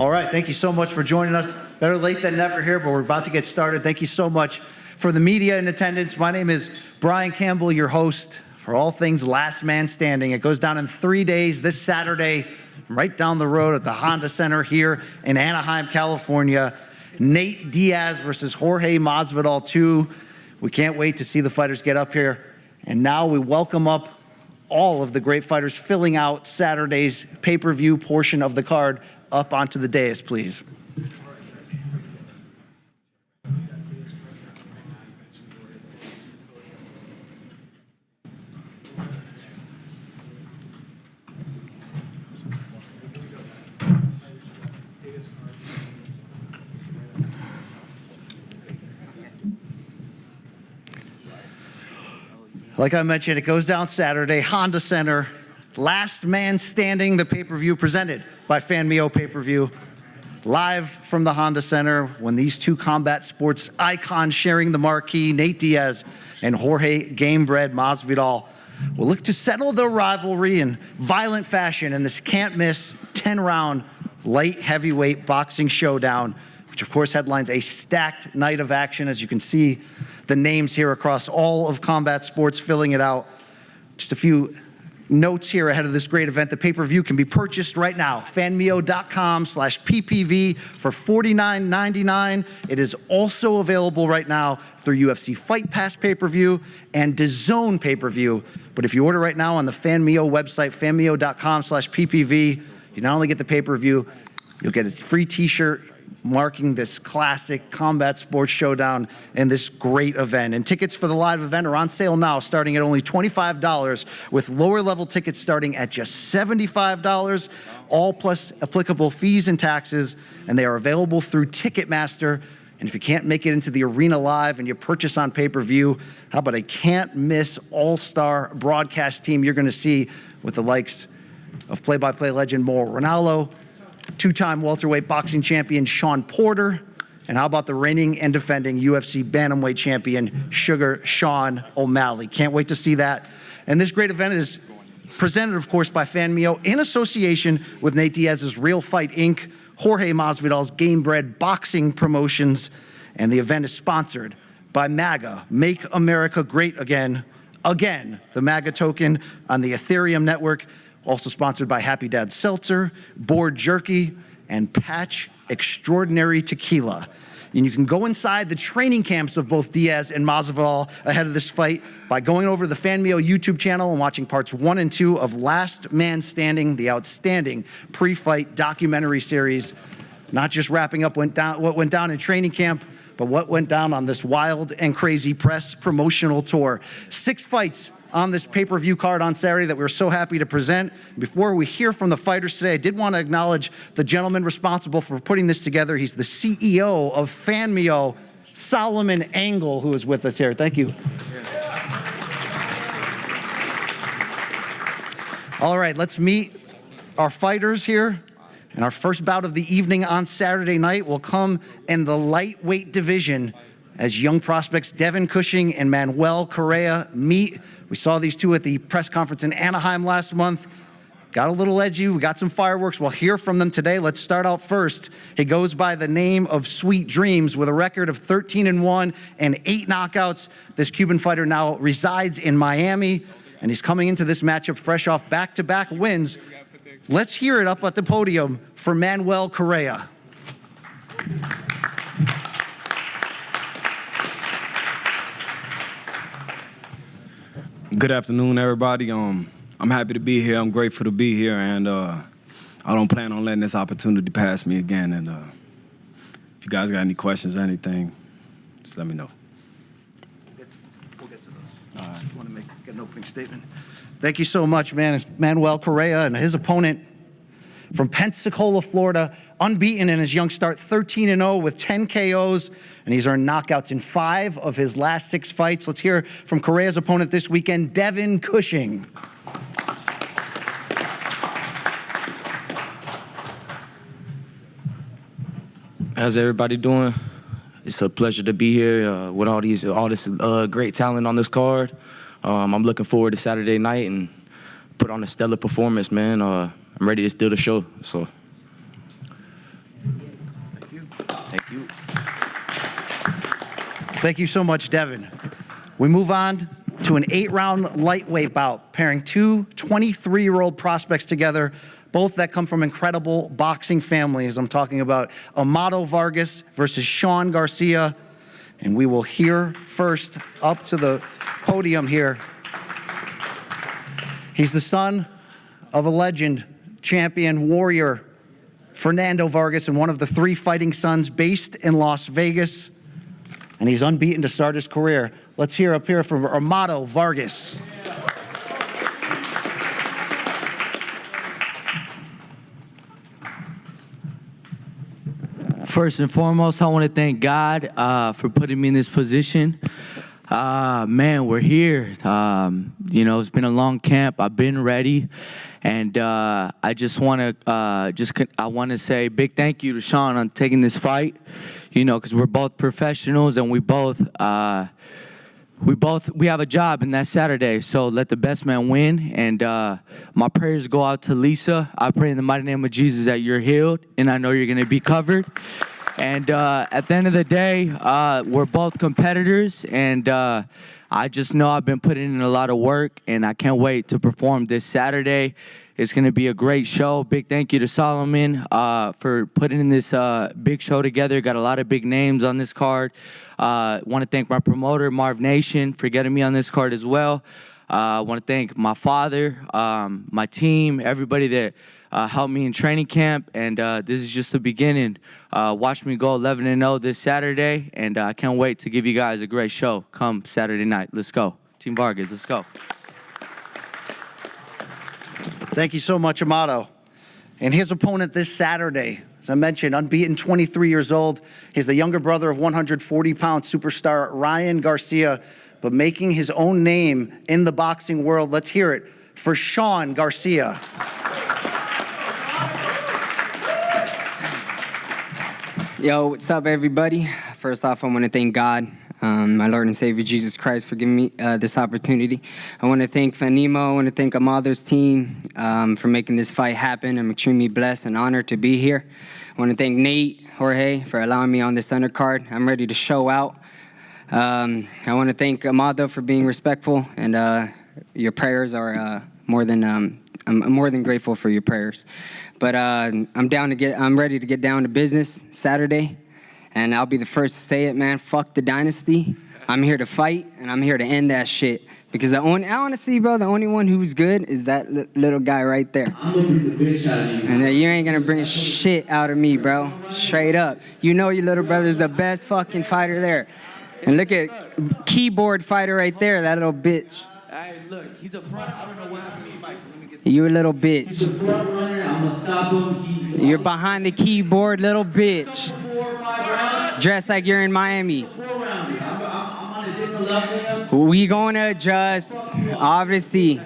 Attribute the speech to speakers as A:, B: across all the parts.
A: All right, thank you so much for joining us. Better late than never here, but we're about to get started. Thank you so much for the media in attendance. My name is Brian Campbell, your host for all things Last Man Standing. It goes down in 3 days this Saturday, right down the road at the Honda Center here in Anaheim, California. Nate Diaz versus Jorge Masvidal 2. We can't wait to see the fighters get up here. And now we welcome up all of the great fighters filling out Saturday's pay-per-view portion of the card. Up onto the dais, please. Like I mentioned, it goes down Saturday, Honda Center. Last Man Standing, the pay-per-view presented by FanMio Pay-Per-View. Live from the Honda Center, when these two combat sports icons sharing the marquee, Nate Diaz and Jorge Gamebred Masvidal, will look to settle their rivalry in violent fashion in this can't-miss 10-round light heavyweight boxing showdown, which of course headlines a stacked night of action. As you can see, the names here across all of combat sports filling it out. Just a few notes here ahead of this great event. The pay-per-view can be purchased right now. fanmio.com/PPV for $49.99. It is also available right now through UFC Fight Pass pay-per-view and DAZN pay-per-view. But if you order right now on the FanMio website, fanmio.com/PPV, you not only get the pay-per-view, you'll get a free t-shirt marking this classic combat sports showdown and this great event. And tickets for the live event are on sale now, starting at only $25, with lower level tickets starting at just $75, all plus applicable fees and taxes, and they are available through Ticketmaster. And if you can't make it into the arena live and you purchase on pay-per-view, how about a can't-miss all-star broadcast team you're gonna see with the likes of play-by-play legend Mauro Ranallo, two-time welterweight boxing champion Shawn Porter, and how about the reigning and defending UFC bantamweight champion Sugar Sean O'Malley. Can't wait to see that. And this great event is presented, of course, by FanMio in association with Nate Diaz's Real Fight Inc., Jorge Masvidal's Gamebred Boxing Promotions, and the event is sponsored by MAGA, Make America Great Again, the MAGA token on the Ethereum network. Also sponsored by Happy Dad Seltzer, Board Jerky, and Patch Extraordinary Tequila. And you can go inside the training camps of both Diaz and Masvidal ahead of this fight by going over to the FanMio YouTube channel and watching parts 1 and 2 of Last Man Standing, the outstanding pre-fight documentary series. Not just wrapping up what went down in training camp, but what went down on this wild and crazy press promotional tour. 6 fights on this pay-per-view card on Saturday that we're so happy to present. Before we hear from the fighters today, I did want to acknowledge the gentleman responsible for putting this together. He's the CEO of FanMio, Solomon Angle, who is with us here. Thank you. All right, let's meet our fighters here. And our first bout of the evening on Saturday night will come in the lightweight division as young prospects Devin Cushing and Manuel Correa meet. We saw these two at the press conference in Anaheim last month. Got a little edgy, we got some fireworks. We'll hear from them today. Let's start out first. He goes by the name of Sweet Dreams with a record of 13-1 and 8 knockouts. This Cuban fighter now resides in Miami, and he's coming into this matchup fresh off back-to-back wins. Let's hear it up at the podium for Manuel Correa.
B: Good afternoon, everybody. I'm happy to be here. I'm grateful to be here, and I don't plan on letting this opportunity pass me again. And if you guys got any questions or anything, just let me know.
A: We'll get to those. All right. I want to get an opening statement. Thank you so much, Manuel Correa, and his opponent from Pensacola, Florida, unbeaten in his young start, 13-0 with 10 KOs, and he's earned knockouts in 5 of his last 6 fights. Let's hear from Correa's opponent this weekend, Devin Cushing.
C: How's everybody doing? It's a pleasure to be here with all this great talent on this card. I'm looking forward to Saturday night and put on a stellar performance, man. I'm ready to steal the show. So,
A: Thank you so much, Devin. We move on to an 8-round lightweight bout, pairing two 23-year-old prospects together, both that come from incredible boxing families. I'm talking about Amado Vargas versus Sean Garcia. And we will hear first up to the podium here. He's the son of a legend, champion, warrior, Fernando Vargas, and one of the 3 fighting sons based in Las Vegas. And he's unbeaten to start his career. Let's hear up here from Amado Vargas.
D: First and foremost, I want to thank God for putting me in this position. Man, we're here. It's been a long camp. I've been ready. And I just want to say big thank you to Sean on taking this fight, because we're both professionals and we have a job, and that's Saturday. So let the best man win. And my prayers go out to Lisa. I pray in the mighty name of Jesus that you're healed, and I know you're going to be covered. And at the end of the day, we're both competitors, and I just know I've been putting in a lot of work, and I can't wait to perform this Saturday. It's going to be a great show. Big thank you to Solomon for putting in this big show together. Got a lot of big names on this card. Want to thank my promoter, Marv Nation, for getting me on this card as well. I want to thank my father, my team, everybody that helped me in training camp. And this is just the beginning. Watch me go 11-0 this Saturday, and I can't wait to give you guys a great show come Saturday night. Let's go. Team Vargas, let's go.
A: Thank you so much, Amado. And his opponent this Saturday, as I mentioned, unbeaten, 23 years old. He's the younger brother of 140-pound superstar Ryan Garcia, but making his own name in the boxing world. Let's hear it for Sean Garcia.
E: Yo, what's up, everybody? First off, I want to thank God, my Lord and Savior Jesus Christ, for giving me this opportunity. I want to thank Fanimo. I want to thank Amado's team for making this fight happen. I'm extremely blessed and honored to be here. I want to thank Nate, Jorge, for allowing me on this undercard. I'm ready to show out. I want to thank Amado for being respectful, and your prayers are I'm more than grateful for your prayers. But I'm ready to get down to business Saturday, and I'll be the first to say it, man. Fuck the dynasty. I'm here to fight, and I'm here to end that shit. Because honestly, bro, the only one who's good is that little guy right there.
D: I'm looking the bitch out of you.
E: And you ain't gonna bring shit out of me, bro. Straight up. You know your little brother's the best fucking fighter there. And look at keyboard fighter right there, that little bitch.
D: Hey, look, he's a front. I don't know what happened to him.
E: You a little bitch.
D: He's a front runner. I'm gonna stop him.
E: You're behind the keyboard, little bitch.
D: 4 or 5 rounds.
E: Dressed like you're in Miami.
D: 4 rounds. I'm on a different level.
E: We gonna adjust. Obviously.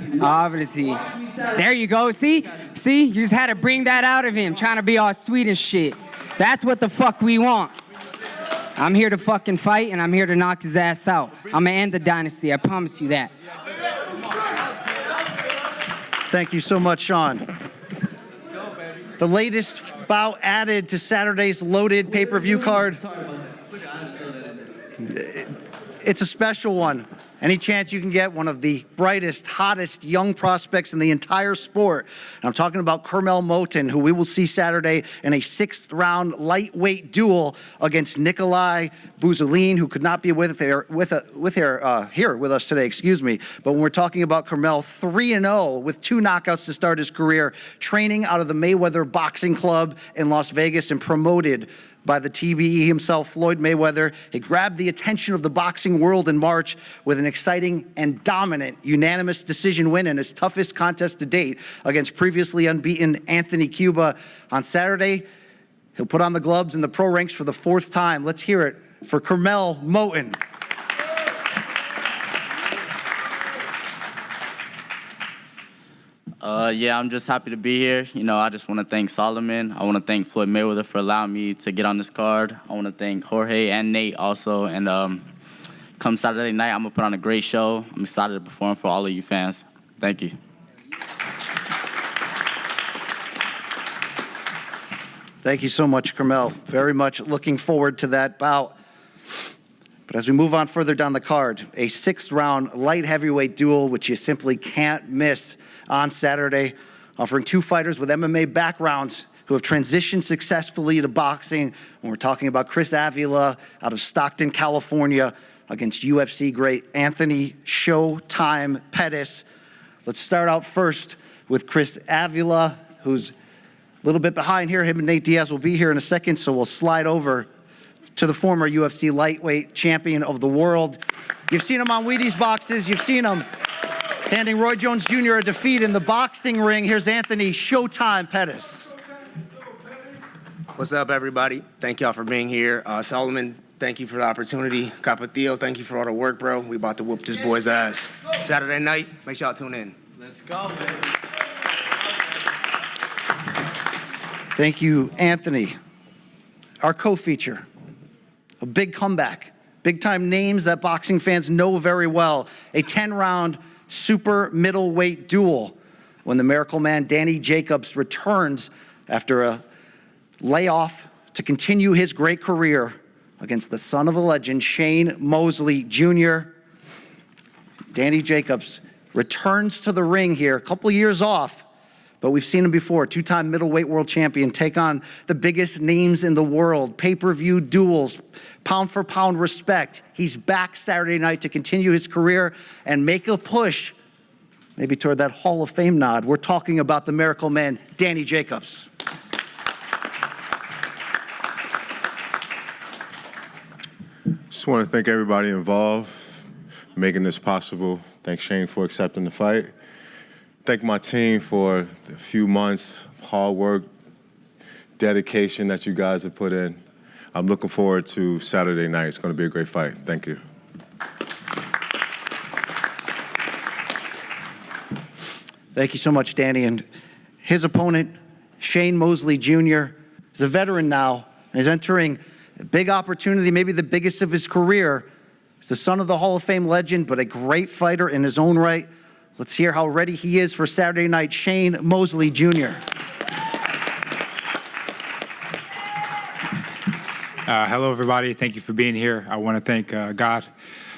E: There you go. See? You just had to bring that out of him, trying to be all sweet and shit. That's what the fuck we want. I'm here to fucking fight, and I'm here to knock his ass out. I'm gonna end the dynasty. I promise you that.
A: Thank you so much, Sean. The latest bout added to Saturday's loaded pay-per-view card. It's a special one. Any chance you can get one of the brightest, hottest young prospects in the entire sport. And I'm talking about Kermel Moten, who we will see Saturday in a 6th-round lightweight duel against Nikolai Buzolin, who could not be here with us today, excuse me. But when we're talking about Kermel, 3-0 with 2 knockouts to start his career, training out of the Mayweather Boxing Club in Las Vegas and promoted by the TBE himself, Floyd Mayweather. He grabbed the attention of the boxing world in March with an exciting and dominant unanimous decision win in his toughest contest to date against previously unbeaten Anthony Cuba. On Saturday, he'll put on the gloves in the pro ranks for the 4th time. Let's hear it for Kermel Moten.
F: Yeah, I'm just happy to be here. I just want to thank Solomon. I want to thank Floyd Mayweather for allowing me to get on this card. I want to thank Jorge and Nate also. And come Saturday night, I'm going to put on a great show. I'm excited to perform for all of you fans. Thank you.
A: Thank you so much, Kermel. Very much looking forward to that bout. But But as we move on further down the card, a 6th-round light heavyweight duel, which you simply can't miss on Saturday, offering 2 fighters with MMA backgrounds who have transitioned successfully to boxing. When we're talking about Chris Avila out of Stockton, California, against UFC great Anthony Showtime Pettis. Let's start out first with Chris Avila, who's a little bit behind here. Him and Nate Diaz will be here in a second, so we'll slide over to the former UFC lightweight champion of the world. You've seen him on Wheaties boxes. You've seen him handing Roy Jones Jr. a defeat in the boxing ring. Here's Anthony Showtime Pettis.
G: What's up, everybody? Thank y'all for being here. Solomon, thank you for the opportunity. Capatillo, thank you for all the work, bro. We about to whoop this boy's ass. Saturday night, make sure y'all tune in.
D: Let's go, man.
A: Thank you, Anthony. Our co-feature, a big comeback, big-time names that boxing fans know very well. A 10-round super middleweight duel when the Miracle Man Danny Jacobs returns after a layoff to continue his great career against the son of a legend, Shane Mosley Jr. Danny Jacobs returns to the ring here, a couple of years off, but we've seen him before, 2-time middleweight world champion, take on the biggest names in the world, pay-per-view duels, pound-for-pound respect. He's back Saturday night to continue his career and make a push, maybe toward that Hall of Fame nod. We're talking about the Miracle Man, Danny Jacobs.
H: Just want to thank everybody involved, making this possible. Thank Shane for accepting the fight. Thank my team for the few months of hard work, dedication that you guys have put in. I'm looking forward to Saturday night. It's going to be a great fight. Thank you.
A: Thank you so much, Danny. And his opponent, Shane Mosley Jr., is a veteran now and is entering a big opportunity, maybe the biggest of his career. He's the son of the Hall of Fame legend, but a great fighter in his own right. Let's hear how ready he is for Saturday night. Shane Mosley Jr.
I: Hello, everybody. Thank you for being here. I want to thank God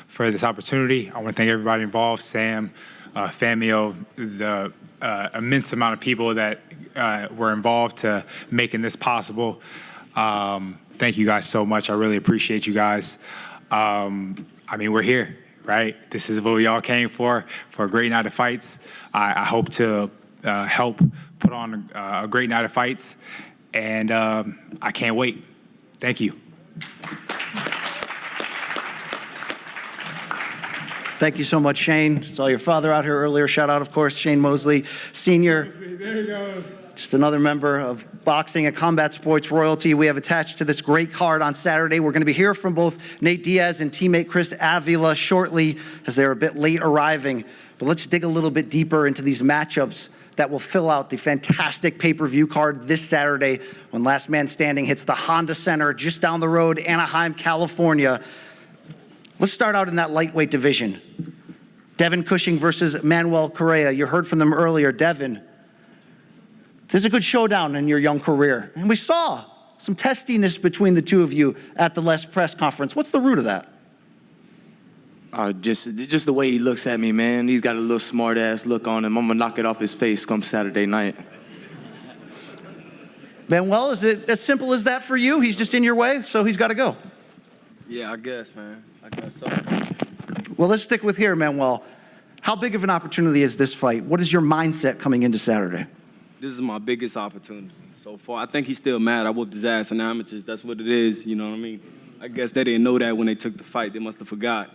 I: for this opportunity. I want to thank everybody involved, Sam, Famio, the immense amount of people that were involved to making this possible. Thank you guys so much. I really appreciate you guys. I mean, we're here, right? This is what we all came for a great night of fights. I hope to help put on a great night of fights, and I can't wait. Thank you.
A: Thank you so much, Shane. Saw your father out here earlier. Shout out, of course, Shane Mosley Sr.
I: There he goes.
A: Just another member of boxing and combat sports royalty we have attached to this great card on Saturday. We're going to be here from both Nate Diaz and teammate Chris Avila shortly as they're a bit late arriving. But let's dig a little bit deeper into these matchups that will fill out the fantastic pay-per-view card this Saturday when Last Man Standing hits the Honda Center just down the road, Anaheim, California. Let's start out in that lightweight division. Devin Cushing versus Manuel Correa. You heard from them earlier. Devin, this is a good showdown in your young career. And we saw some testiness between the two of you at the Les press conference. What's the root of that?
C: Just the way he looks at me, man. He's got a little smart-ass look on him. I'm going to knock it off his face come Saturday night.
A: Manuel, is it as simple as that for you? He's just in your way, so he's got to go.
B: Yeah, I guess, man. I guess so.
A: Well, let's stick with here, Manuel. How big of an opportunity is this fight? What is your mindset coming into Saturday?
B: This is my biggest opportunity so far. I think he's still mad. I whooped his ass in amateurs. That's what it is, you know what I mean? I guess they didn't know that when they took the fight. They must have forgot.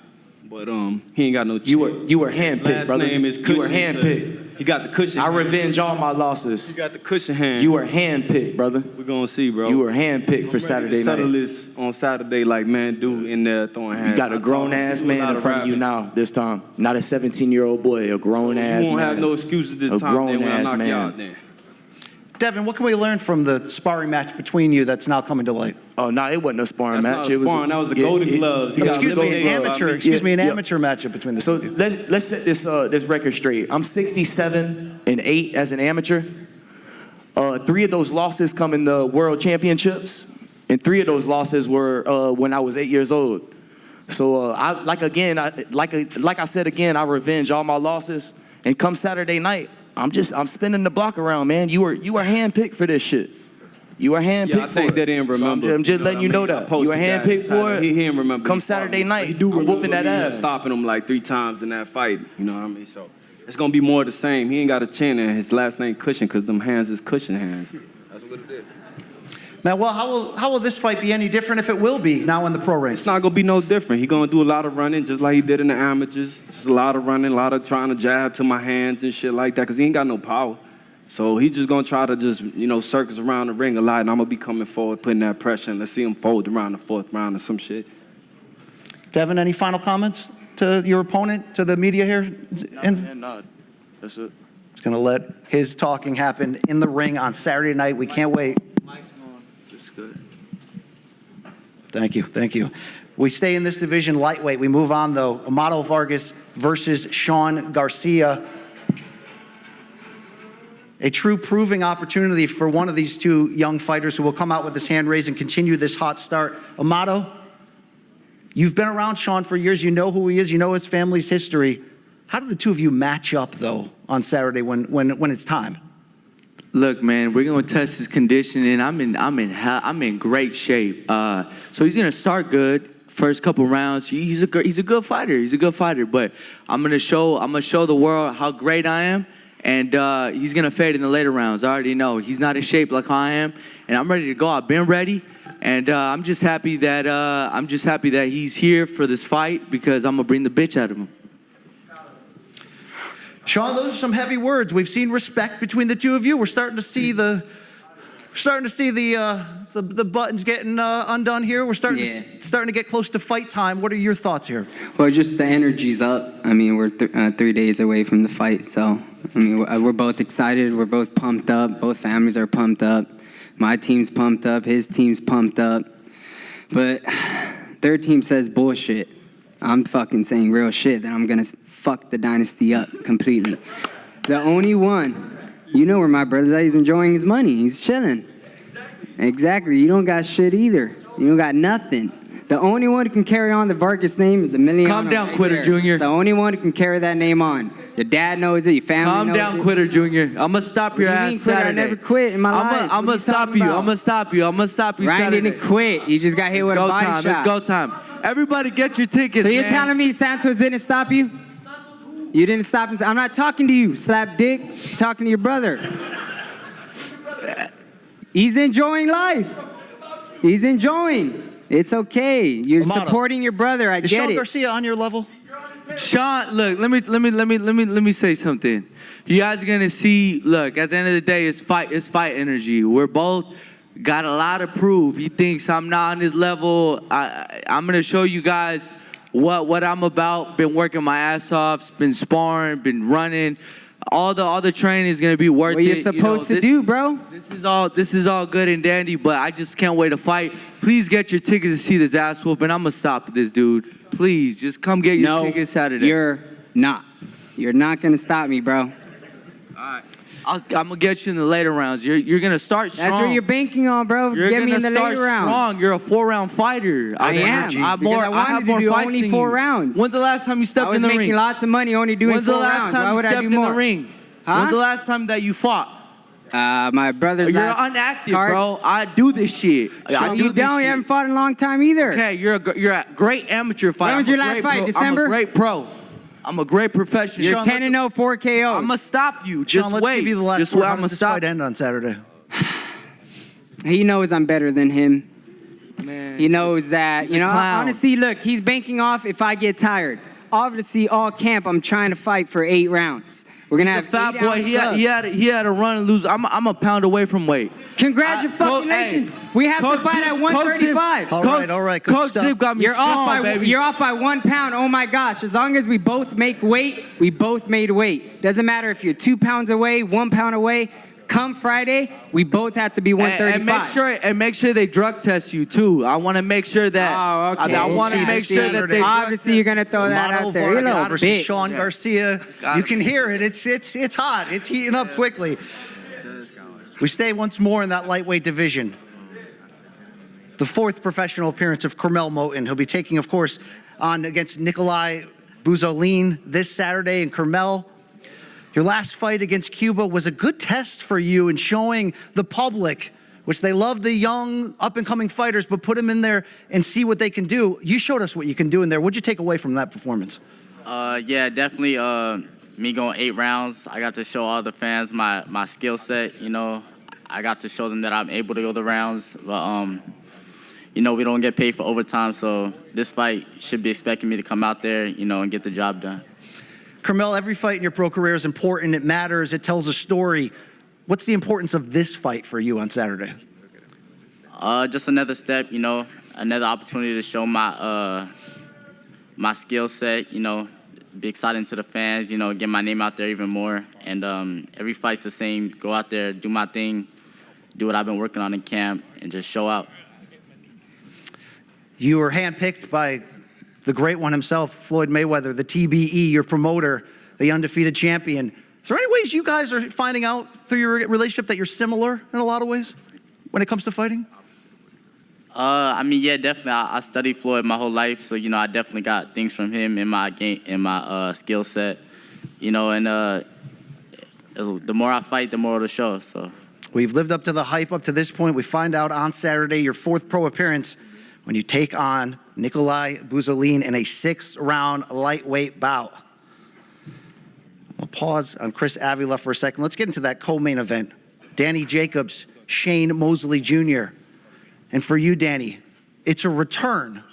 B: But he ain't got no chance.
C: You were handpicked, brother.
B: Name is
C: you were
B: Cushion.
C: handpicked.
B: He got the cushion.
C: I revenge all my losses.
B: You got the cushion hand.
C: You were handpicked, brother.
B: We're going to see, bro.
C: You were handpicked for Saturday night.
B: Settle this on Saturday like man do in there throwing hands.
C: You got a grown-ass man in front of you now, this time. Not a 17-year-old boy, a grown-ass man.
B: You won't have no excuses this time then when I knock you out then.
A: Devin, what can we learn from the sparring match between you that's now coming to light?
C: Oh, no, it wasn't a sparring match.
B: Not a sparring. That was the Golden Gloves.
A: Excuse me, an amateur matchup between the two.
C: So let's set this record straight. I'm 67-8 as an amateur. 3 of those losses come in the World Championships, and 3 of those losses were when I was 8 years old. So like I said again, I revenge all my losses. And come Saturday night, I'm spinning the block around, man. You were handpicked for this shit. You were handpicked
J: I think
C: for
J: they
C: it.
J: didn't
C: So
J: remember.
C: I'm just letting you know that. You were handpicked for it.
J: He didn't remember.
C: Come Saturday night,
J: He do
C: I'm whooping that
J: remember
C: ass.
J: stopping him like 3 times in that fight. You know what I mean? So it's gonna be more of the same. He ain't got a chin, and his last name Cushion, because them hands is cushion hands. That's what it is.
A: Now, well, how will this fight be any different if it will be now in the pro ranks?
J: It's not gonna be no different. He gonna do a lot of running, just like he did in the amateurs. Just a lot of running, a lot of trying to jab to my hands and shit like that, because he ain't got no power. So he's just gonna try to just, circus around the ring a lot, and I'm gonna be coming forward, putting that pressure, and let's see him fold around the 4th round or some shit.
A: Devin, any final comments to your opponent, to the media here?
C: No, that's it.
A: He's gonna let his talking happen in the ring on Saturday night. We can't wait.
C: Mike's on. That's good.
A: Thank you. We stay in this division lightweight. We move on, though. Amado Vargas versus Sean Garcia. A true proving opportunity for one of these two young fighters who will come out with his hand raised and continue this hot start. Amado, you've been around Sean for years. You know who he is. You know his family's history. How do the two of you match up, though, on Saturday when it's time?
D: Look, man, we're gonna test his conditioning. I'm in great shape. So he's gonna start good. First couple rounds, he's a good fighter. But I'm gonna show the world how great I am, and he's gonna fade in the later rounds. I already know he's not in shape like I am, and I'm ready to go. I've been ready, and I'm just happy that he's here for this fight because I'm gonna bring the bitch out of him.
A: Sean, those are some heavy words. We've seen respect between the two of you. We're starting to see the buttons getting undone here. We're starting to get close to fight time. What are your thoughts here?
E: Well, just the energy's up. I mean, we're 3 days away from the fight, so I mean, we're both excited. We're both pumped up. Both families are pumped up. My team's pumped up. His team's pumped up. But their team says bullshit. I'm fucking saying real shit. That I'm gonna fuck the dynasty up completely. The only one, you know where my brother's at. He's enjoying his money. He's chilling. Exactly. You don't got shit either. You don't got nothing. The only one who can carry on the Vargas name is Emiliano.
D: Calm down, Quitter Jr.
E: It's the only one who can carry that name on. Your dad knows it. Your family knows it.
D: Calm down, Quitter Jr. I'm gonna stop your ass Saturday.
E: I never quit in my life.
D: I'm gonna stop you. I'm gonna stop you.
E: Ryan
D: Saturday.
E: didn't quit. He just got hit with a body shot.
D: It's go time. Everybody get your tickets,
E: So you're
D: man.
E: telling me Santos didn't stop you? You didn't stop him. I'm not talking to you, slap dick. I'm talking to your brother. He's enjoying life. He's enjoying. It's okay. You're
A: Amado,
E: supporting your brother. I
A: Is
E: get
A: Sean
E: it.
A: Garcia on your level?
D: Sean, look, let me say something. You guys are gonna see. Look, at the end of the day, it's fight energy. We're both got a lot to prove. He thinks I'm not on his level. I'm gonna show you guys what I'm about. Been working my ass off. Been sparring. Been running. All the training is gonna be worth it.
E: What you're supposed to do, bro.
D: This is all good and dandy, but I just can't wait to fight. Please get your tickets to see this ass whooping. I'm gonna stop this dude. Please, just come get your tickets Saturday.
E: You're not. You're not gonna stop me, bro.
D: I'm gonna get you in the later rounds. You're gonna start strong.
E: That's what you're banking on, bro.
D: You're
E: Get
D: gonna
E: me in the
D: start
E: later rounds.
D: strong. You're a 4-round fighter.
E: I am.
D: I have
E: Because
D: more.
E: I wanted
D: have
E: to
D: more
E: do
D: fights
E: only
D: than
E: 4
D: you.
E: rounds.
D: When's the last time you
E: I
D: stepped
E: was
D: in the ring?
E: making lots of money only doing
D: When's
E: 4
D: the last
E: rounds. Why
D: time you
E: would I
D: stepped
E: do
D: in the
E: more?
D: ring?
E: Huh?
D: When's the last time that you fought?
E: My brother's
D: You're
E: last
D: inactive,
E: card.
D: bro. I do this shit. I do
E: You
D: this
E: don't. You
D: shit.
E: haven't fought in a long time either.
D: Okay, you're a great amateur fighter.
E: When was your last fight? December?
D: I'm a great pro. I'm a great professional.
E: You're 10-0, 4 KOs.
D: I'm gonna stop you.
A: Sean,
D: Just
A: let's
D: wait.
A: give you the last
D: Just
A: word.
D: wait.
A: How
D: I'm
A: does
D: gonna
A: this
D: stop.
A: fight end on Saturday?
E: He knows I'm better than him.
D: Man,
E: He knows that.
D: he's a clown.
E: Honestly, look, he's banking off if I get tired. Obviously, all camp, I'm trying to fight for 8 rounds. We're gonna have
D: He's a fat
E: 8
D: boy.
E: ounce
D: He had
E: gloves.
D: to run and lose. I'm a pound away from weight.
E: Congratulations. We have to fight at 135.
A: All right. Good
D: Coach
A: stuff.
D: Dip got me
E: You're
D: strong,
E: off by
D: baby.
E: you're off by 1 pound. Oh my gosh! As long as we both make weight, we both made weight. Doesn't matter if you're 2 pounds away, 1 pound away. Come Friday, we both have to be 135.
D: And make sure they drug test you too. I want to make sure that.
E: Oh, okay.
D: I want to
A: See
D: make
A: this
D: sure that
A: Saturday.
D: they.
E: Obviously, you're gonna throw that
A: Amado
E: out there. You
A: Vargas
E: little
A: versus
E: bitch.
A: Sean Garcia. You can hear it. It's hot. It's heating up quickly. We stay once more in that lightweight division. The 4th professional appearance of Carmel Moten. He'll be taking, of course, on against Nikolai Buzolin this Saturday in Carmel. Your last fight against Cuba was a good test for you in showing the public, which they love the young, up-and-coming fighters, but put them in there and see what they can do. You showed us what you can do in there. What'd you take away from that performance?
F: Yeah, definitely. Me going 8 rounds, I got to show all the fans my skill set. You know, I got to show them that I'm able to go the rounds. But you know, we don't get paid for overtime, so this fight should be expecting me to come out there, you know, and get the job done.
A: Carmel, every fight in your pro career is important. It matters. It tells a story. What's the importance of this fight for you on Saturday?
F: Just another step, you know, another opportunity to show my my skill set, you know, be exciting to the fans, you know, get my name out there even more. And every fight's the same. Go out there, do my thing, do what I've been working on in camp, and just show out.
A: You were handpicked by the great one himself, Floyd Mayweather, the TBE, your promoter, the undefeated champion. Is there any ways you guys are finding out through your relationship that you're similar in a lot of ways when it comes to fighting?
F: I mean, yeah, definitely. I studied Floyd my whole life, so you know, I definitely got things from him in my game, in my skill set, you know. And the more I fight, the more it'll show. So
A: we've lived up to the hype up to this point. We find out on Saturday your 4th pro appearance when you take on Nikolai Buzolin in a 6th-round lightweight bout. We'll pause on Chris Avila for a second. Let's get into that co-main event. Danny Jacobs, Shane Mosley Jr. And for you, Danny, it's a return.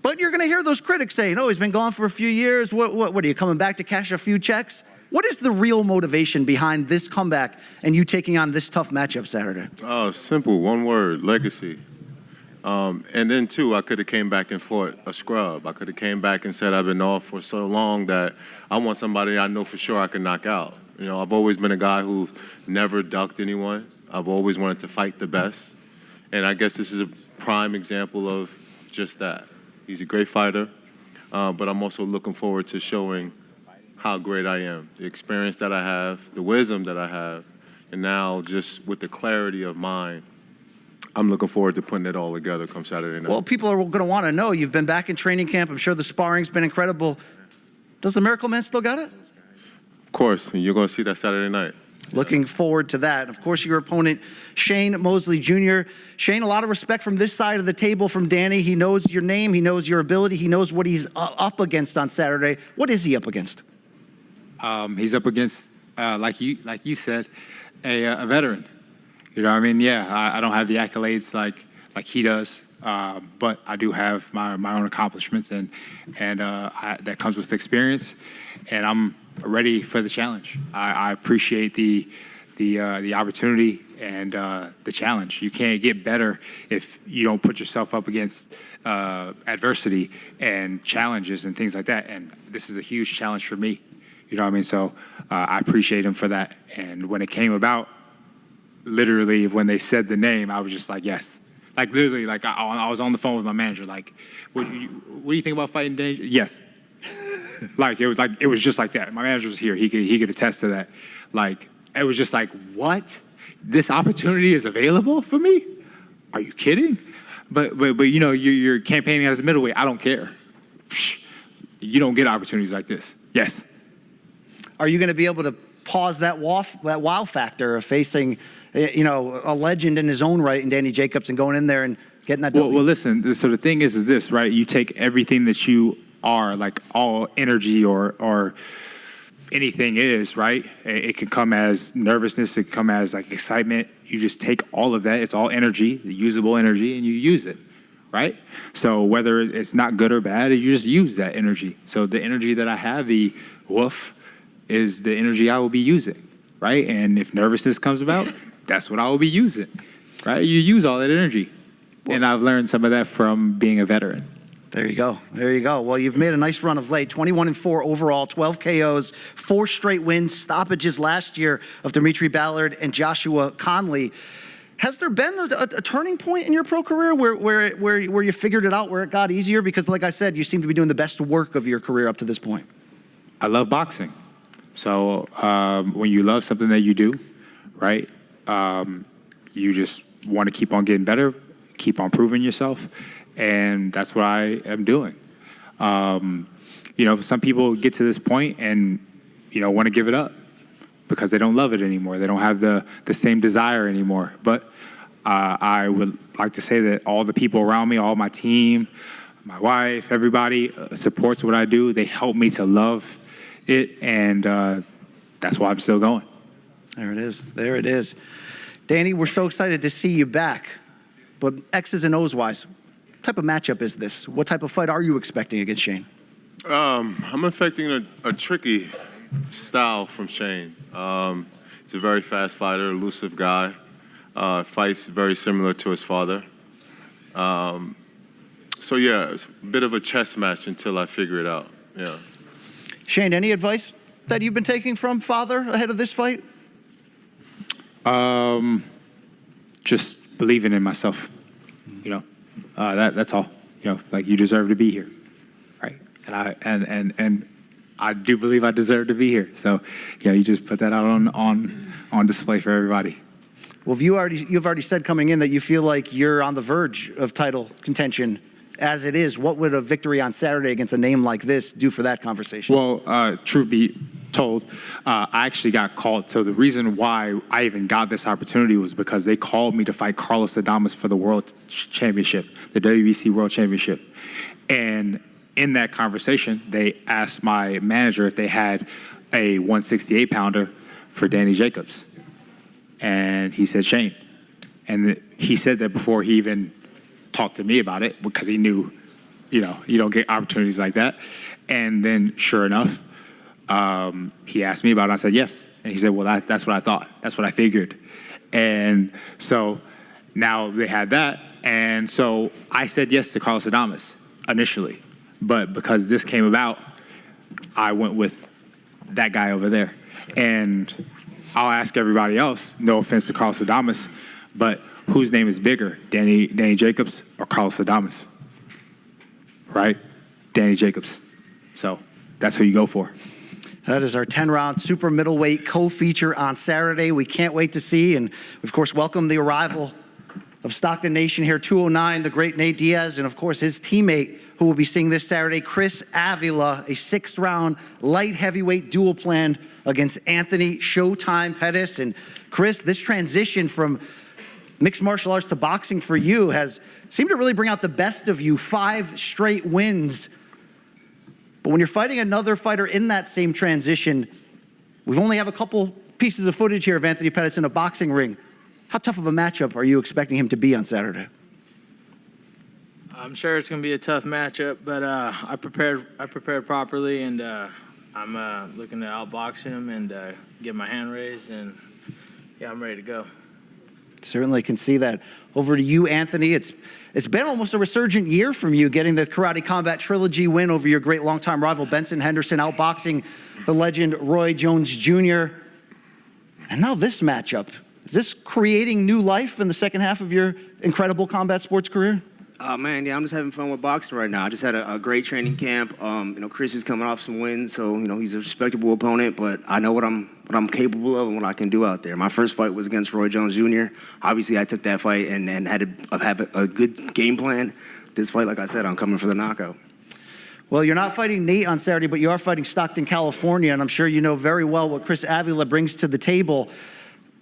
A: But you're going to hear those critics saying, oh, he's been gone for a few years. What are you, coming back to cash a few checks? What is the real motivation behind this comeback and you taking on this tough matchup Saturday?
H: Oh, simple, one word, legacy. And then, too, I could have came back and fought a scrub. I could have came back and said I've been off for so long that I want somebody I know for sure I can knock out. You know, I've always been a guy who never ducked anyone. I've always wanted to fight the best. And I guess this is a prime example of just that. He's a great fighter, but I'm also looking forward to showing how great I am, the experience that I have, the wisdom that I have, and now just with the clarity of mind, I'm looking forward to putting it all together come Saturday night.
A: Well, people are going to want to know. You've been back in training camp. I'm sure the sparring's been incredible. Does the Miracle Man still got it?
H: Of course, and you're going to see that Saturday night.
A: Looking forward to that. Of course, your opponent, Shane Mosley Jr. Shane, a lot of respect from this side of the table from Danny. He knows your name. He knows your ability. He knows what he's up against on Saturday. What is he up against?
I: He's up against, like you said, a veteran. You know what I mean? Yeah, I don't have the accolades like he does, but I do have my own accomplishments, and that comes with experience, and I'm ready for the challenge. I appreciate the opportunity and the challenge. You can't get better if you don't put yourself up against adversity and challenges and things like that, and this is a huge challenge for me. You know what I mean? So I appreciate him for that, and when it came about, literally, when they said the name, I was just like, yes. Like, literally, like, I was on the phone with my manager, like, what do you think about fighting Danger? Yes. Like, it was just like that. My manager was here. He could attest to that. Like, it was just like, what? This opportunity is available for me? Are you kidding? But you know, you're campaigning as a middleweight. I don't care. You don't get opportunities like this. Yes.
A: Are you going to be able to pause that wow factor of facing, you know, a legend in his own right in Danny Jacobs and going in there and getting that W?
I: Well, listen, so the thing is this, right? You take everything that you are, like all energy or anything is, right? It can come as nervousness, it can come as like excitement. You just take all of that, it's all energy, usable energy, and you use it, right? So whether it's not good or bad, you just use that energy. So the energy that I have, the woof, is the energy I will be using, right? And if nervousness comes about, that's what I will be using, right? You use all that energy. And I've learned some of that from being a veteran.
A: There you go. There you go. Well, you've made a nice run of late. 21-4 overall, 12 KOs, 4 straight wins, stoppages last year of Dimitri Ballard and Joshua Conley. Has there been a turning point in your pro career where you figured it out, where it got easier? Because like I said, you seem to be doing the best work of your career up to this point.
I: I love boxing. So when you love something that you do, right, you just want to keep on getting better, keep on proving yourself, and that's what I am doing. Some people get to this point and, want to give it up because they don't love it anymore. They don't have the same desire anymore. But I would like to say that all the people around me, all my team, my wife, everybody supports what I do. They help me to love it, and that's why I'm still going.
A: There it is. There it is. Danny, we're so excited to see you back. But X's and O's wise, what type of matchup is this? What type of fight are you expecting against Shane?
H: I'm expecting a tricky style from Shane. He's a very fast fighter, elusive guy. Fights very similar to his father. So yeah, it's a bit of a chess match until I figure it out. Yeah.
A: Shane, any advice that you've been taking from father ahead of this fight?
I: Just believing in myself. That's all. Like you deserve to be here, right? And I do believe I deserve to be here. So, you just put that out on display for everybody.
A: Well, you've already said coming in that you feel like you're on the verge of title contention as it is. What would a victory on Saturday against a name like this do for that conversation?
I: Well, truth be told, I actually got called. So the reason why I even got this opportunity was because they called me to fight Carlos Adames for the World Championship, the WBC World Championship. And in that conversation, they asked my manager if they had a 168-pounder for Danny Jacobs. And he said Shane. And he said that before he even talked to me about it because he knew, you don't get opportunities like that. And then sure enough, he asked me about it. I said yes. And he said, well, that's what I thought. That's what I figured. And so now they had that. And so I said yes to Carlos Adames initially. But because this came about, I went with that guy over there. And I'll ask everybody else, no offense to Carlos Adames, but whose name is bigger, Danny Jacobs or Carlos Adames? Right? Danny Jacobs. So that's who you go for.
A: That is our 10-round super middleweight co-feature on Saturday. We can't wait to see, and of course, welcome the arrival of Stockton Nation here, 209, the great Nate Diaz, and of course, his teammate who will be seeing this Saturday, Chris Avila, a 6th-round light heavyweight duel planned against Anthony Showtime Pettis. And Chris, this transition from mixed martial arts to boxing for you has seemed to really bring out the best of you, 5 straight wins. But when you're fighting another fighter in that same transition, we only have a couple pieces of footage here of Anthony Pettis in a boxing ring. How tough of a matchup are you expecting him to be on Saturday?
K: I'm sure it's going to be a tough matchup, but I prepared properly, and I'm looking to outbox him and get my hand raised, and yeah, I'm ready to go.
A: Certainly can see that. Over to you, Anthony. It's been almost a resurgent year from you, getting the Karate Combat Trilogy win over your great longtime rival Benson Henderson, outboxing the legend Roy Jones Jr. And now this matchup. Is this creating new life in the second half of your incredible combat sports career?
G: Man, yeah, I'm just having fun with boxing right now. I just had a great training camp. Chris is coming off some wins, so he's a respectable opponent. But I know what I'm capable of and what I can do out there. My first fight was against Roy Jones Jr. Obviously, I took that fight and had to have a good game plan. This fight, like I said, I'm coming for the knockout.
A: Well, you're not fighting Nate on Saturday, but you are fighting Stockton, California, and I'm sure you know very well what Chris Avila brings to the table.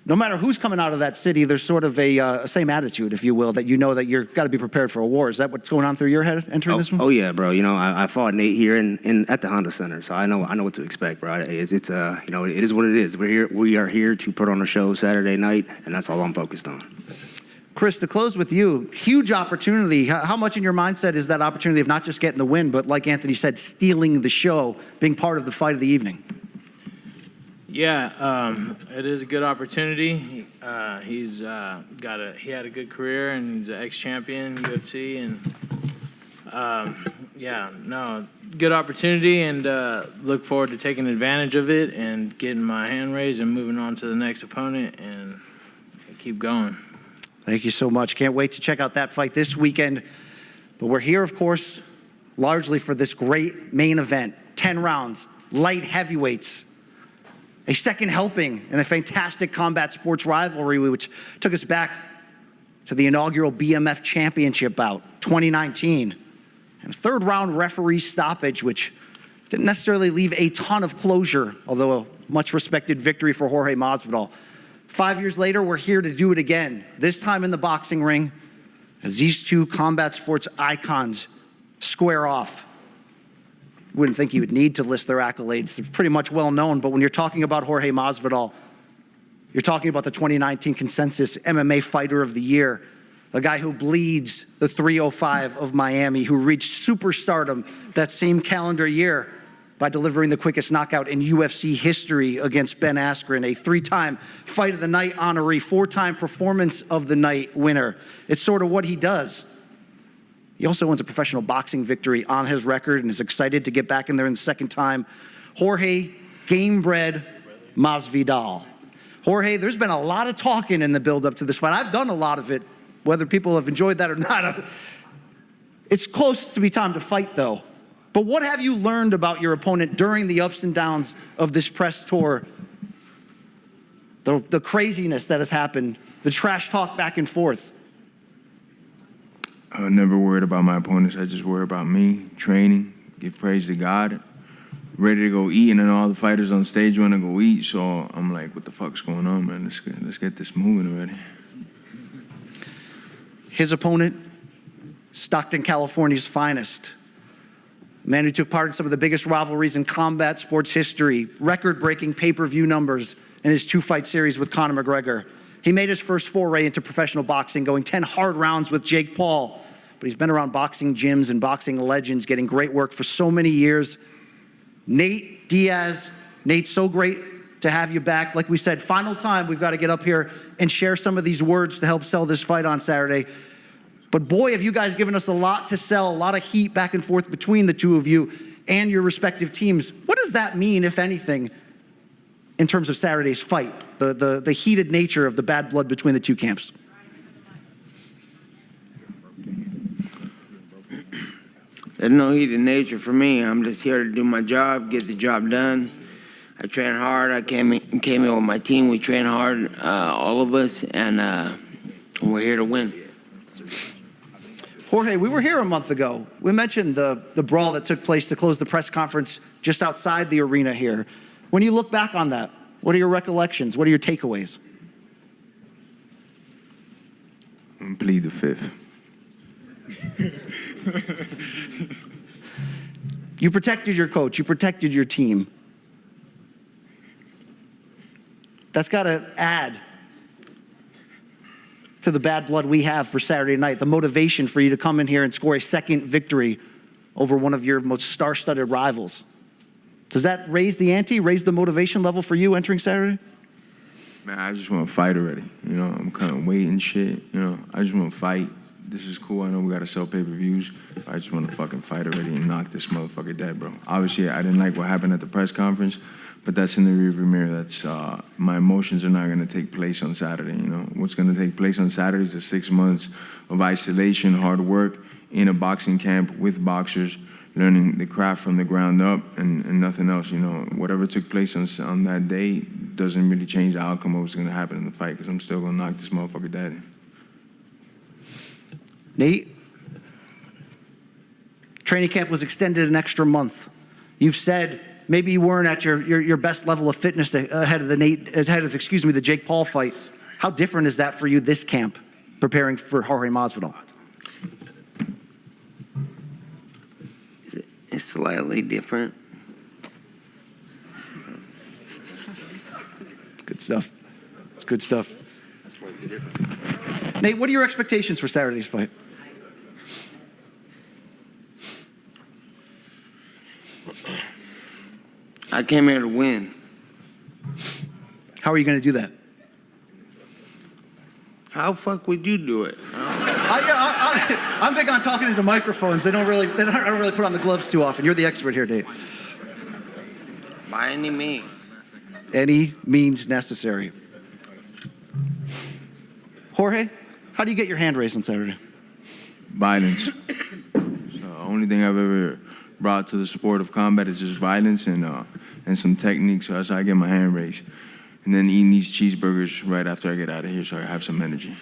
A: No matter who's coming out of that city, there's sort of a same attitude, if you will, that that you've got to be prepared for a war. Is that what's going on through your head entering this one?
G: Oh yeah, bro. I fought Nate here at the Honda Center, so I know what to expect, bro. It is what it is. We are here to put on a show Saturday night, and that's all I'm focused on.
A: Chris, to close with you, huge opportunity. How much in your mindset is that opportunity of not just getting the win, but like Anthony said, stealing the show, being part of the fight of the evening?
K: Yeah, it is a good opportunity. He had a good career, and he's an ex-champion UFC, and good opportunity, and look forward to taking advantage of it and getting my hand raised and moving on to the next opponent and keep going.
A: Thank you so much. Can't wait to check out that fight this weekend. But we're here, of course, largely for this great main event, 10 rounds, light heavyweights. A second helping in a fantastic combat sports rivalry, which took us back to the inaugural BMF Championship bout, 2019. and a third-round referee stoppage, which didn't necessarily leave a ton of closure, although a much-respected victory for Jorge Masvidal. 5 years later, we're here to do it again, this time in the boxing ring, as these two combat sports icons square off. Wouldn't think you would need to list their accolades. They're pretty much well known, but when you're talking about Jorge Masvidal, you're talking about the 2019 Consensus MMA Fighter of the Year, a guy who bleeds the 305 of Miami, who reached superstardom that same calendar year by delivering the quickest knockout in UFC history against Ben Askren, a 3-time Fight of the Night honoree, 4-time Performance of the Night winner. It's sort of what he does. He also owns a professional boxing victory on his record and is excited to get back in there in the second time. Jorge Gamebred Masvidal. Jorge, there's been a lot of talking in the build-up to this fight. I've done a lot of it, whether people have enjoyed that or not. It's close to be time to fight, though. But what have you learned about your opponent during the ups and downs of this press tour? The craziness that has happened, the trash talk back and forth.
L: I'm never worried about my opponents. I just worry about me, training, give praise to God, ready to go eat, and then all the fighters on stage want to go eat. So I'm like, what the fuck's going on, man? Let's get this moving already.
A: His opponent, Stockton, California's finest. A man who took part in some of the biggest rivalries in combat sports history, record-breaking pay-per-view numbers in his 2-fight series with Conor McGregor. He made his first foray into professional boxing, going 10 hard rounds with Jake Paul. But he's been around boxing gyms and boxing legends, getting great work for so many years. Nate Diaz. Nate, so great to have you back. Like we said, final time, we've got to get up here and share some of these words to help sell this fight on Saturday. But boy, have you guys given us a lot to sell, a lot of heat back and forth between the two of you and your respective teams. What does that mean, if anything, in terms of Saturday's fight, the heated nature of the bad blood between the two camps?
M: There's no heated nature for me. I'm just here to do my job, get the job done. I train hard. I came in with my team. We train hard, all of us, and we're here to win.
A: Jorge, we were here a month ago. We mentioned the brawl that took place to close the press conference just outside the arena here. When you look back on that, what are your recollections? What are your takeaways?
L: I'm plead the fifth.
A: You protected your coach. You protected your team. That's got to add to the bad blood we have for Saturday night, the motivation for you to come in here and score a second victory over one of your most star-studded rivals. Does that raise the ante, raise the motivation level for you entering Saturday?
L: Man, I just want to fight already. You know, I'm kind of waiting shit. You know, I just want to fight. This is cool. I know we got to sell pay-per-views. I just want to fucking fight already and knock this motherfucker dead, bro. Obviously, I didn't like what happened at the press conference, but that's in the rearview mirror. That's my emotions are not going to take place on Saturday. You know, what's going to take place on Saturday is the 6 months of isolation, hard work in a boxing camp with boxers, learning the craft from the ground up, and nothing else. You know, whatever took place on that day doesn't really change the outcome of what's going to happen in the fight, because I'm still going to knock this motherfucker dead.
A: Nate, training camp was extended an extra month. You've said maybe you weren't at your best level of fitness ahead of the Jake Paul fight. How different is that for you this camp, preparing for Jorge Masvidal?
M: It's slightly different.
A: It's good stuff. It's good stuff. Nate, what are your expectations for Saturday's fight?
M: I came here to win.
A: How are you going to do that?
M: How fuck would you do it?
A: I'm big on talking into microphones. They don't really put on the gloves too often. You're the expert here, Nate.
M: By any means.
A: Any means necessary. Jorge, how do you get your hand raised on Saturday?
L: Violence. So the only thing I've ever brought to the sport of combat is just violence and some technique. So that's how I get my hand raised. And then eating these cheeseburgers right after I get out of here so I have some energy.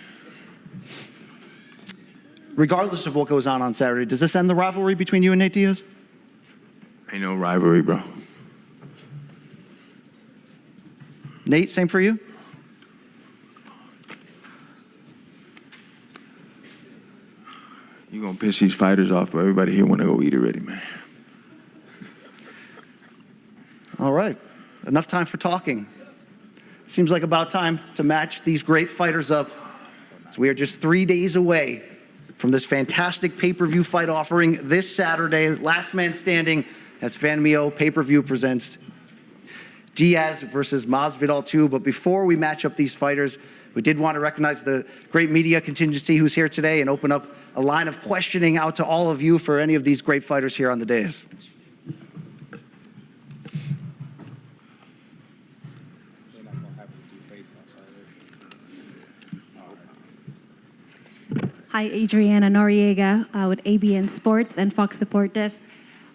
A: regardless of what goes on Saturday, does this end the rivalry between you and Nate Diaz?
L: Ain't no rivalry, bro.
A: Nate, same for you?
L: You gonna piss these fighters off, but everybody here wanna go eat already, man.
A: All right, enough time for talking. Seems like about time to match these great fighters up. So we are just 3 days away from this fantastic pay-per-view fight offering this Saturday, last man standing, as FanMio pay-per-view presents Diaz versus Masvidal 2. But before we match up these fighters, we did want to recognize the great media contingency who's here today and open up a line of questioning out to all of you for any of these great fighters here on the dais.
N: Hi, Adriana Noriega with ABN Sports and Fox Support Desk.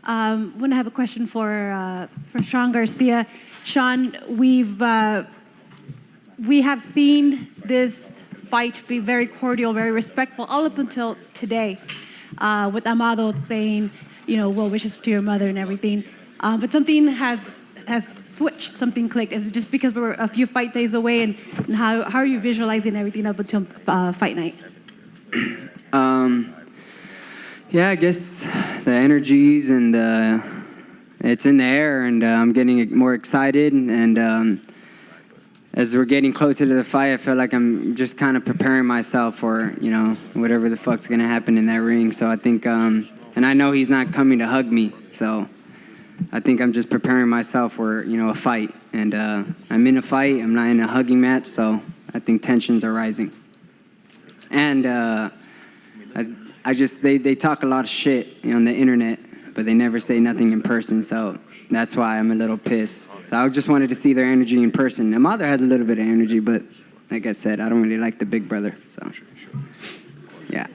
N: Want to have a question for Sean Garcia. Sean, we have seen this fight be very cordial, very respectful, all up until today, with Amado saying, well wishes to your mother and everything. But something has switched, something clicked. Is it just because we're a few fight days away, and how are you visualizing everything up until fight night?
E: Yeah, I guess the energies and it's in the air, and I'm getting more excited. And as we're getting closer to the fight, I feel like I'm just kind of preparing myself for whatever the fuck's gonna happen in that ring. So I think, and I know he's not coming to hug me, so I think I'm just preparing myself for a fight. And I'm in a fight. I'm not in a hugging match, so I think tensions are rising. And they talk a lot of shit on the internet, but they never say nothing in person, so that's why I'm a little pissed. So I just wanted to see their energy in person. My mother has a little bit of energy, but like I said, I don't really like the big brother, so yeah.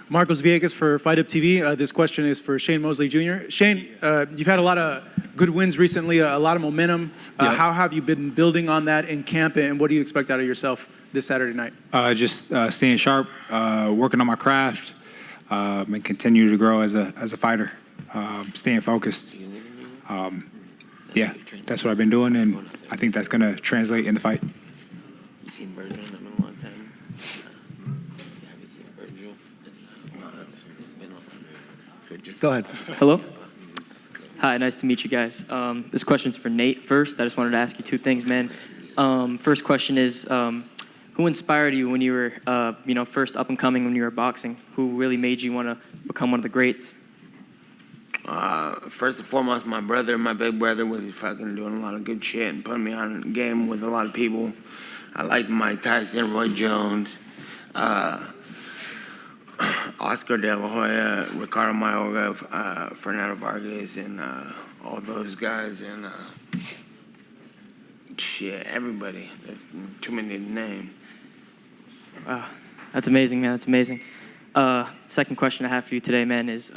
O: Marcos Villegas for Fight Up TV. This question is for Shane Mosley Jr. Shane, you've had a lot of good wins recently, a lot of momentum.
B: Yeah.
O: How have you been building on that in camp, and what do you expect out of yourself this Saturday night?
I: Just staying sharp, working on my craft, and continue to grow as a fighter. Staying focused. Yeah, that's what I've been doing, and I think that's going to translate in the fight.
A: Go ahead.
P: Hello. Hi, nice to meet you guys. This question's for Nate first. I just wanted to ask you two things, man. First question is, who inspired you when you were, first up and coming when you were boxing? Who really made you want to become one of the greats?
M: First and foremost, my brother, my big brother, was fucking doing a lot of good shit and putting me on a game with a lot of people. I liked Mike Tyson, Roy Jones, Oscar De La Hoya, Ricardo Mayorga, Fernando Vargas, and all those guys, and shit, everybody. That's too many to name.
P: Wow, that's amazing, man. That's amazing. Second question I have for you today, man, is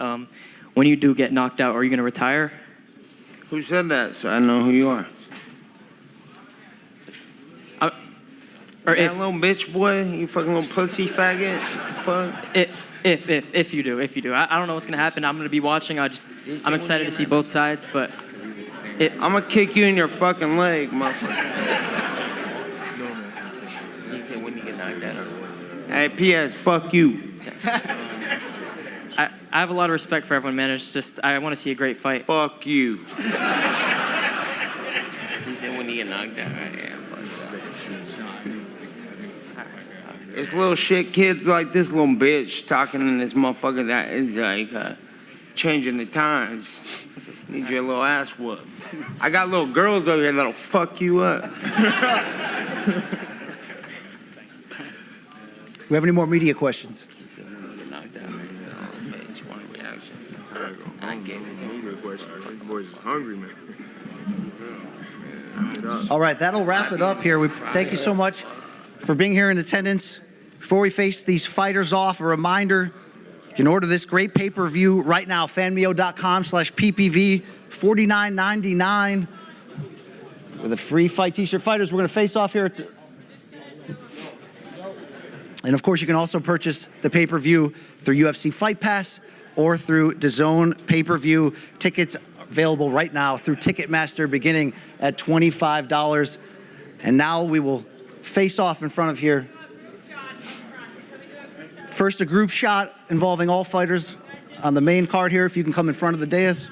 P: when you do get knocked out, are you going to retire?
M: Who said that? So I know who you are.
P: Or
M: that little bitch boy, you fucking little pussy faggot. What the fuck?
P: If you do. I don't know what's gonna happen. I'm gonna be watching. I'm excited to see both sides, but
M: I'm gonna kick you in your fucking leg, motherfucker. He said when you get knocked out. Hey, P.S. Fuck you.
P: I have a lot of respect for everyone, man. It's just I want to see a great fight.
M: Fuck you. He said when you get knocked out. Yeah, fuck that. It's little shit kids like this little bitch talking in this motherfucker that is like changing the times. Need your little ass whooped. I got little girls over here that'll fuck you up.
A: Do we have any more media questions?
M: I gave it to him.
H: Boys is hungry, man.
A: All right, that'll wrap it up here. Thank you so much for being here in attendance. Before we face these fighters off, a reminder, you can order this great pay-per-view right now, fanmio.com/PPV, $49.99 with a free fight t-shirt. Fighters, we're going to face off here And of course, you can also purchase the pay-per-view through UFC Fight Pass or through DAZN pay-per-view. Tickets available right now through Ticketmaster, beginning at $25. And now we will face off in front of here. First, a group shot involving all fighters on the main card here. If you can come in front of the dais.